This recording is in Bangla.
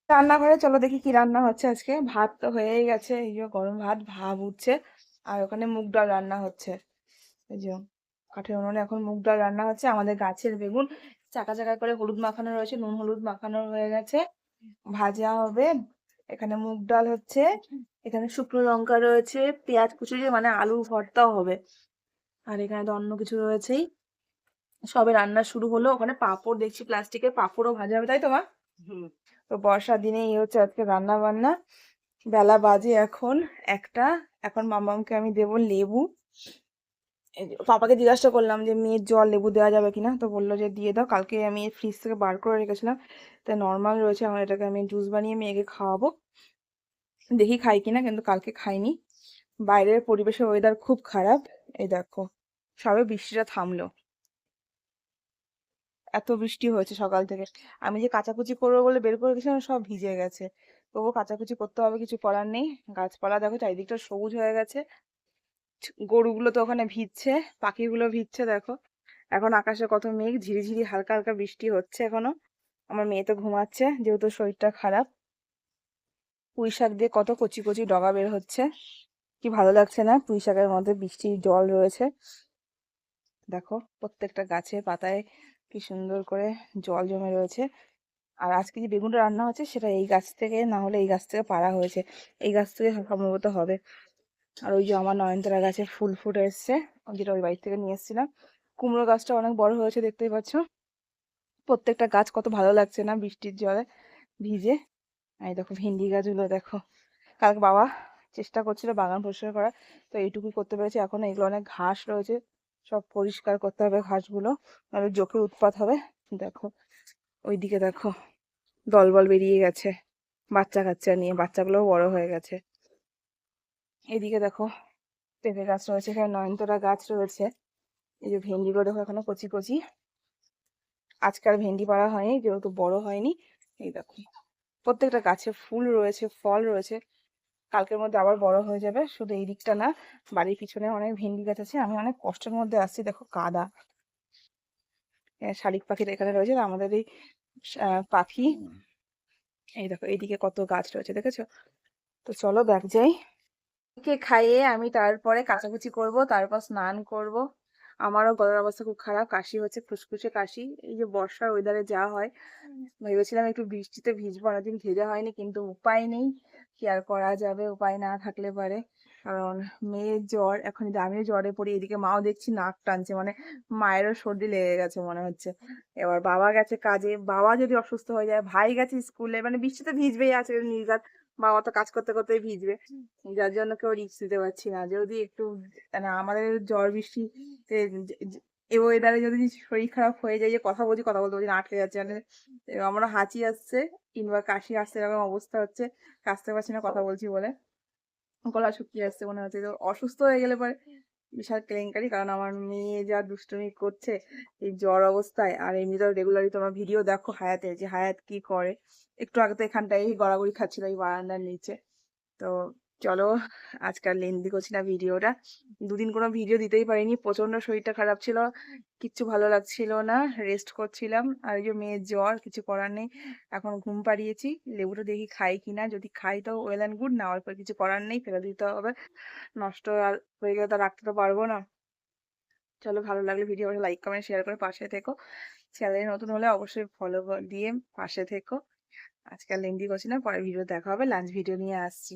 রান্নাঘরে চলো দেখি কি রান্না হচ্ছে আজকে। ভাত তো হয়েই গেছে, এই যে গরম ভাত, ভাব উঠছে। আর ওখানে মুগ ডাল রান্না হচ্ছে। এই যে কাঠের উনুনে এখন মুগ ডাল রান্না হচ্ছে। আমাদের গাছের বেগুন চাকা চাকা করে হলুদ মাখানো রয়েছে, নুন হলুদ মাখানো হয়ে গেছে, ভাজা হবে। এখানে মুগ ডাল হচ্ছে, এখানে শুকনো লঙ্কা রয়েছে, পেঁয়াজ কুচি, মানে আলু ভর্তাও হবে। আর এখানে তো অন্য কিছু রয়েছেই। সবে রান্না শুরু হলো। ওখানে পাঁপড় দেখছি, প্লাস্টিকের পাঁপড়ও ভাজা হবে, তাই তো মা? তো বর্ষার দিনে এই হচ্ছে আজকে রান্না বান্না। বেলা বাজে এখন 1টা। এখন মামামকে আমি দেবো লেবু। এই যে পাপাকে জিজ্ঞাসা করলাম যে মেয়ের জল লেবু দেওয়া যাবে কিনা, তো বললো যে দিয়ে দাও। কালকে আমি ফ্রিজ থেকে বার করে রেখেছিলাম, তাই নর্মাল রয়েছে। আমার এটাকে আমি জুস বানিয়ে মেয়েকে খাওয়াবো, দেখি খাই কিনা। কিন্তু কালকে খাইনি। বাইরের পরিবেশের ওয়েদার খুব খারাপ। এই দেখো, সবে বৃষ্টিটা থামলো। এত বৃষ্টি হয়েছে সকাল থেকে। আমি যে কাচাকুচি করবো বলে বের করে গেছিলাম, সব ভিজে গেছে। তবুও কাচাকুচি করতে হবে, কিছু করার নেই। গাছপালা দেখো চারিদিকটা সবুজ হয়ে গেছে। গরুগুলো তো ওখানে ভিজছে, পাখিগুলো ভিজছে দেখো। এখন আকাশে কত মেঘ, ঝিরিঝিরি হালকা হালকা বৃষ্টি হচ্ছে এখনো। আমার মেয়ে তো ঘুমাচ্ছে, যেহেতু শরীরটা খারাপ। পুঁই শাক দিয়ে কত কচি কচি ডগা বের হচ্ছে, কি ভালো লাগছে না? পুঁই শাকের মধ্যে বৃষ্টির জল রয়েছে। দেখো প্রত্যেকটা গাছের পাতায় কি সুন্দর করে জল জমে রয়েছে। আর আজকে যে বেগুনটা রান্না হচ্ছে সেটা এই গাছ থেকে, না হলে এই গাছ থেকে পাড়া হয়েছে। এই গাছ থেকে সম্ভবত হবে। আর ওই যে আমার নয়নতারা গাছে ফুল ফুটে এসছে, যেটা ওই বাড়ি থেকে নিয়ে এসেছিলাম। কুমড়ো গাছটা অনেক বড় হয়েছে, দেখতেই পাচ্ছ। প্রত্যেকটা গাছ কত ভালো লাগছে না বৃষ্টির জলে ভিজে। এই দেখো ভেন্ডি গাছগুলো দেখো। কালকে বাবা চেষ্টা করছিল বাগান পরিষ্কার করার, তো এইটুকুই করতে পেরেছে। এখন এগুলো অনেক ঘাস রয়েছে, সব পরিষ্কার করতে হবে ঘাসগুলো, নাহলে জোঁকের উৎপাত হবে। দেখো ওইদিকে দেখো দলবল বেরিয়ে গেছে বাচ্চা কাচ্চা নিয়ে, বাচ্চাগুলোও বড় হয়ে গেছে। এদিকে দেখো পেঁপে গাছ রয়েছে, এখানে নয়নতারা গাছ রয়েছে। এই যে ভেন্ডিগুলো দেখো এখনো কচি কচি। আজকাল ভেন্ডি পাড়া হয়নি, যেহেতু বড় হয়নি। এই দেখো প্রত্যেকটা গাছে ফুল রয়েছে, ফল রয়েছে। কালকের মধ্যে আবার বড় হয়ে যাবে। শুধু এই দিকটা না, বাড়ির পিছনে অনেক ভেন্ডি গাছ আছে। আমি অনেক কষ্টের মধ্যে আসছি, দেখো কাদা। শালিক পাখিটা এখানে রয়েছে, আর আমাদের এই পাখি। এই দেখো এইদিকে কত গাছ রয়েছে, দেখেছো? তো চলো ব্যাগ যাই। কে খাইয়ে আমি তারপরে কাচাকুচি করব, তারপর স্নান করব। আমারও গলার অবস্থা খুব খারাপ, কাশি হচ্ছে, ফুসফুসে কাশি। এই যে বর্ষার ওয়েদারে যা হয়। ভেবেছিলাম একটু বৃষ্টিতে ভিজবো, অনেকদিন ভেজা হয়নি, কিন্তু উপায় নেই। কি আর করা যাবে, উপায় না থাকলে পারে। কারণ মেয়ের জ্বর, এখন যদি আমিও জ্বরে পড়ি, এদিকে মাও দেখছি নাক টানছে, মানে মায়েরও সর্দি লেগে গেছে মনে হচ্ছে। এবার বাবা গেছে কাজে, বাবা যদি অসুস্থ হয়ে যায়, ভাই গেছে স্কুলে, মানে বৃষ্টিতে ভিজবেই, আছে নির্ঘাত। বাবা তো কাজ করতে করতেই ভিজবে। যার জন্য কেউ রিস্ক দিতে পারছি না। যদি একটু মানে আমাদের জ্বর বৃষ্টি এই ওয়েদারে যদি শরীর খারাপ হয়ে যায়, যে কথা বলছি কথা বলতে বলছি না আটকে যাচ্ছে, মানে আমার হাঁচি আসছে কিংবা কাশি আসছে, এরকম অবস্থা হচ্ছে। কাশতে পারছি না কথা বলছি বলে, গলা শুকিয়ে আসছে মনে হচ্ছে। তো অসুস্থ হয়ে গেলে পরে বিশাল কেলেঙ্কারি। কারণ আমার মেয়ে যা দুষ্টুমি করছে এই জ্বর অবস্থায়। আর এমনিতেও রেগুলারই তোমার ভিডিও দেখো হায়াতের, যে হায়াত কি করে। একটু আগে তো এখানটায় গড়াগড়ি খাচ্ছিল এই বারান্দার নিচে। তো চলো, আজকাল লেন্দি করছি না ভিডিওটা। দুদিন কোনো ভিডিও দিতেই পারিনি, প্রচন্ড শরীরটা খারাপ ছিল, কিচ্ছু ভালো লাগছিল না, রেস্ট করছিলাম। আর এই যে মেয়ের জ্বর, কিছু করার নেই। এখন ঘুম পাড়িয়েছি, লেবুটা দেখি খাই কিনা। যদি খাই তো ওয়েল অ্যান্ড গুড, না হওয়ার পর কিছু করার নেই, ফেলে দিতে হবে। নষ্ট আর হয়ে গেলে তো আর রাখতে তো পারবো না। চলো, ভালো লাগলে ভিডিও লাইক কমেন্ট শেয়ার করে পাশে থেকো। চ্যানেলে নতুন হলে অবশ্যই ফলো দিয়ে পাশে থেকো। আজকাল লেন্দি করছি না, পরে ভিডিও দেখা হবে, লাঞ্চ ভিডিও নিয়ে আসছি।